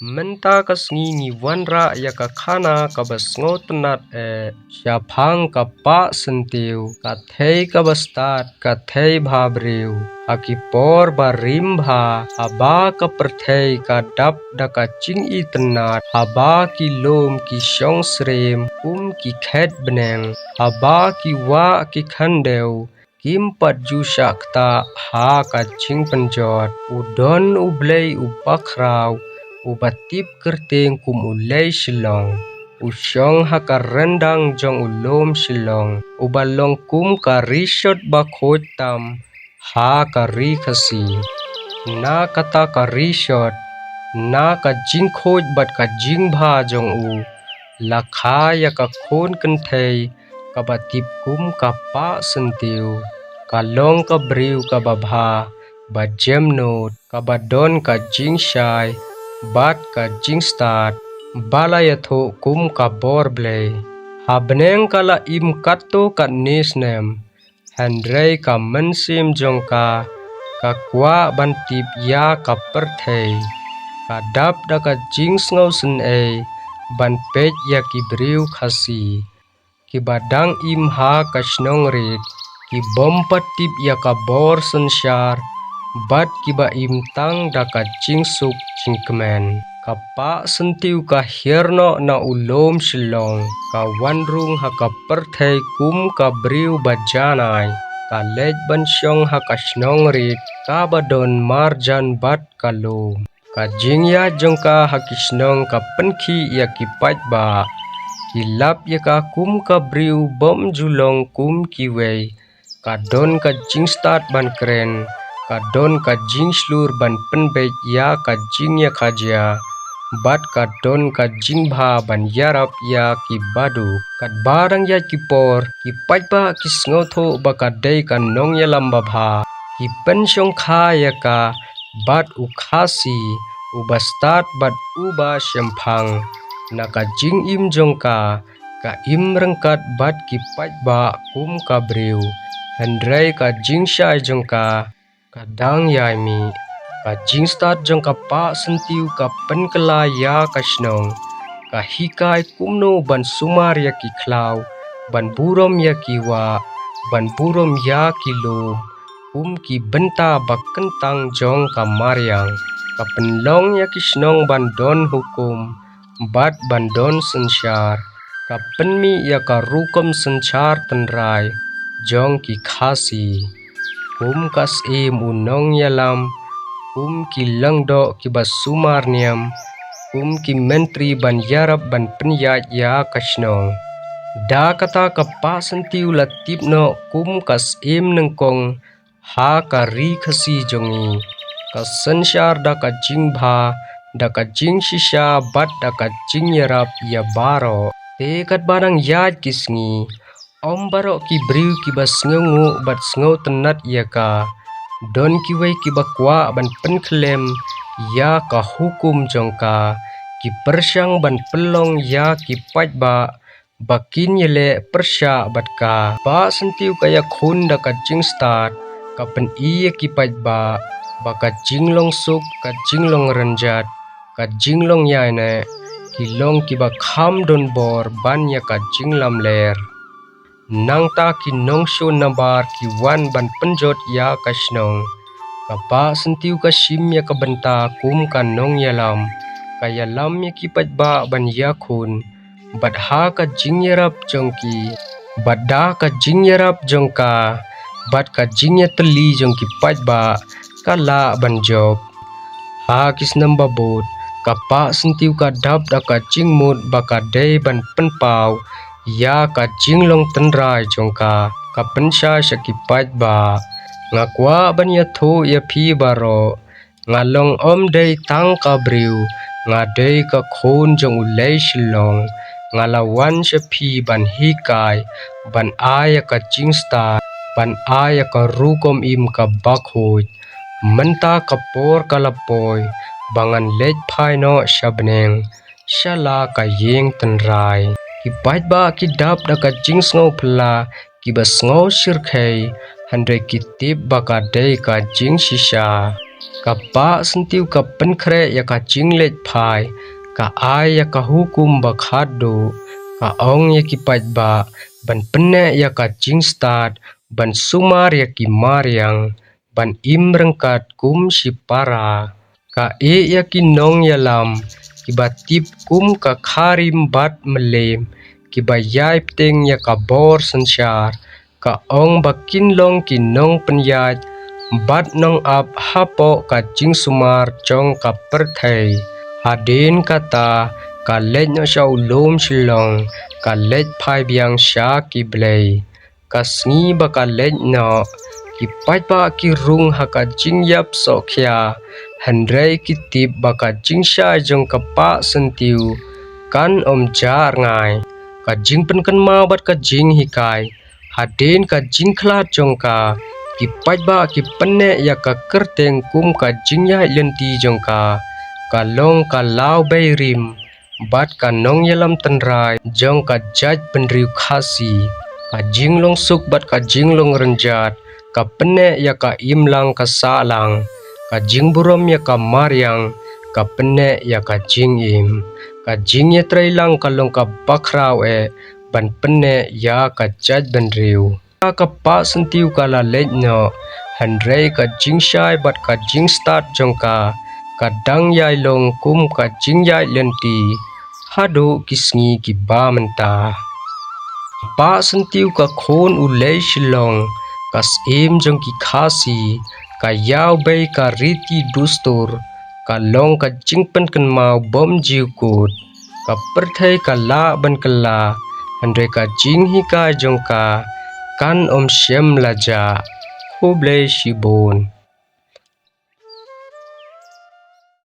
Menta kasngi ni wanra ya ka khana ka basngo tenat syapang ka pa sentiu ka thei ka bastat ka thei bhabriu akipor barim bha haba ka perthei ka dap da ka ching I tenat haba ki lom ki shong srem ki khet beneng haba ki wa ki khandeu kim pat ju shakta ha ka ching penjot udon ublei ubakrau ubatip kerteng kum ulei shilong usyong haka rendang jong ulom shilong ubalong kum ka rishot bakhot tam ha ka ri khasi na kata ka rishot na ka jing khoj bat ka jing bha jong u lakha ya ka khon kenthei ka batip kum ka pa sentiu ka long ka briu ka babha ba jemnot ka badon ka jing shai bat ka jing start balayatho kum ka bor blei habneng kala im katto ka nesnem handrei ka mensim jongka ka kwa bantip ya ka perthei ka dap da ka jing sngo sen ban pej ya ki briu khasi ki badang im ha ka snong rit ki bom patip ya ka bor sensyar bat kiba im tang da ka jing suk jingkmen ka pa sentiu ka hierno na ulom shilong ka wanrung ha ka perthei kum ka briu bajanai ka lej bansyong ha ka snong rit ka badon marjan bat ka lom ka jingya jongka ha ki snong ka penkhi ya ki paj ba ki lap ya ka kum ka briu bom julong kum ki wei ka don ka jing start ban kren ka don ka jing slur ban penbej ya ka jing ya khaja bat ka don ka jing bha ban yarap ya ki badu kat barang ya ki por ki pajba ki snotho ba ka dei ka nong ya lamba bha ki pensyong kha ya ka bat u khasi u bastat bat u ba syemphang na ka jing im jongka ka im rengkat bat ki pajba kum ka briu handrei ka jing shai jongka kadang yai mi ka jing start jong ka pa sentiu ka penkela ya ka snong ka hikai kumno ban sumar ya ki klau ban burom ya ki wa ban burom ya ki lo ki benta ba kentang jong ka maryang ka penlong ya ki snong ban don hukum bat ban don sensyar ka penmi ya ka rukom sensyar tenrai jong ki khasi kum kas unong yalam ki langdo ki basumar niam ki menteri ban yarap ban penyat ya kasnong da kata ka pa sentiu latip no kas nengkong ha ka ri khasi jongi ka sensyar da ka jing bha da ka jing shisha bat da ka jing yarap ya baro te kat barang yat kisngi om baro ki briu ki basngongu bat sngo tenat ya ka don ki wei ki bakwa ban penklem ya ka hukum jongka ki persyang ban pelong ya ki pajba bakin yele persya bat ka ba sentiu kaya khun da ka jing start ka pen ya ki pajba baka jinglong suk ka jinglong renjat ka jinglong yaine ki long ki ba kham don bor ban ya ka jinglam ler nang ta ki nong sho nabar ki wan ban penjot ya kasnong kapa sentiu ka sim ya ka benta kum ka nong yalam ka yalam ya ki pajba ban ya khun bat ha ka jingyarap jongki bat da ka jingyarap jongka bat ka jingya teli jongki pajba kala ban job ha kisnam babot kapa sentiu ka dap da ka jingmut baka dei ban penpau ya ka jinglong tenrai jongka ka pensha syakipaj ba ngakwa ban ya tho ya phi baro ngalong om dei tang ka briu ngadei ka khon jong ulei shilong ngalawan syaphi ban hikai ban aya ka jingsta ban aya ka rukom im ka bakhoj menta kapor kalapoi bangan lej phaino shabneng shala ka yeng tenrai ki bajba ki dap da ka jingsngo phla ki basngo shirkhei handrei ki tip baka dei ka jing shisha Kapa sentiu ka penkre ya ka jinglet phai ka ai ya ka hukum bakhado ka ong ya ki ba ban penne ya ka jingstad ban sumar ya ki mariang ban imrengkat kum si para ka ya ki nong ya lam ki batip kum ka kharim bat melem ki bayai pteng ya ka bor sensyar ka ong bakin long ki nong penyaj bat nong ap hapo ka jing sumar chong ka perthei hadin kata ka lech no sha ulom shilong ka lech phai biang sha ki blei ka sngi ba ka lech no ki pai ba ki rung ha ka jing yap so khya handrei ki tip ba ka jing sha jong ka pa sentiu kan om jar ngai ka jing pen kan ma bat ka jing hikai hadin ka jing khla jong ka ki pai ba ki penne ya ka kerteng kum ka jing ya lenti jong ka long ka lau bei rim bat ka nong yalam tenrai jong ka jaj penriu khasi ka jing long suk bat ka jing long renjat ka penne ya ka imlang ka salang ka jing burom ya ka mariang ka penne ya ka jing im ka jing ya trailang ka long ka bakrau ban penne ya ka jaj benriu ka pa sentiu ka la lech no handrei ka jing shai bat ka jing start jong ka kadang yai long kum ka jing yai lenti hado kisngi ki ba menta pa sentiu ka khon ulei shilong kas im jong ki khasi ka yau bei ka riti dustur ka long ka jing pen kan mau bom jiu kut ka perthei ka la ban kala handrei ka jing hi ka jong ka kan om shem laja khoblei shibon